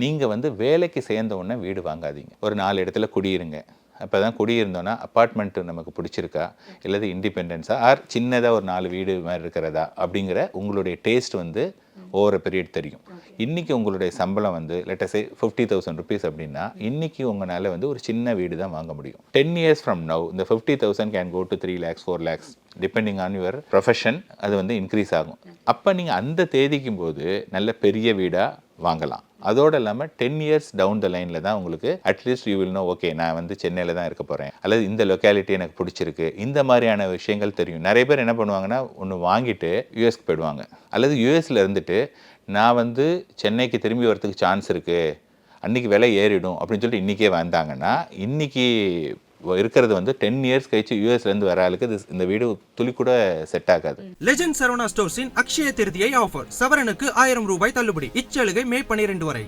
நீங்கள் வந்து வேலைக்கு சேர்ந்த உடனே வீடு வாங்காதீங்க. ஒரு 4 இடத்துல குடியிருங்க. அப்போ தான் குடியிருந்தோன்னா அப்பார்ட்மெண்ட்டு நமக்கு பிடிச்சிருக்கா, இல்லது இண்டிபெண்டன்ஸா, ஆர் சின்னதாக ஒரு 4 வீடு மாதிரி இருக்கிறதா அப்படிங்கிற உங்களுடைய டேஸ்ட் வந்து ஓவர பீரியட் தெரியும். இன்றைக்கி உங்களுடைய சம்பளம் வந்து லெட் சே 50,000 ருபீஸ் அப்படின்னா, இன்றைக்கி உங்களால் வந்து ஒரு சின்ன வீடு தான் வாங்க முடியும். 10 years from now இந்த 50,000 can go to 3 lakhs 4 lakhs depending on your profession. அது வந்து இன்க்ரீஸ் ஆகும். அப்போ நீங்கள் அந்த தேதிக்கும் போது நல்ல பெரிய வீடாக வாங்கலாம். அதோடு இல்லாமல் 10 years டவுன் த லைனில் தான் உங்களுக்கு at least you will know, okay நான் வந்து சென்னையில் தான் இருக்க போகிறேன், அல்லது இந்த லொக்காலிட்டி எனக்கு பிடிச்சிருக்கு, இந்த மாதிரியான விஷயங்கள் தெரியும். நிறைய பேர் என்ன பண்ணுவாங்கன்னா, ஒன்று வாங்கிட்டு யூஎஸ்க்கு போயிடுவாங்க, அல்லது யூஎஸில் இருந்துட்டு நான் வந்து சென்னைக்கு திரும்பி வரதுக்கு சான்ஸ் இருக்குது, அன்றைக்கி விலை ஏறிடும் அப்படின்னு சொல்லிட்டு இன்றைக்கே வந்தாங்கன்னா, இன்றைக்கி இருக்கிறது வந்து 10 years கழிச்சு யூஎஸ்லேருந்து வர ஆளுக்கு இந்த வீடு துளி கூட செட் ஆகாது. லெஜெண்ட் சரவணா ஸ்டோர்ஸின் அக்ஷய திருதியை ஆஃபர், சவரனுக்கு 1000 ரூபாய் தள்ளுபடி. இச்சலுகை மே 12 வரை.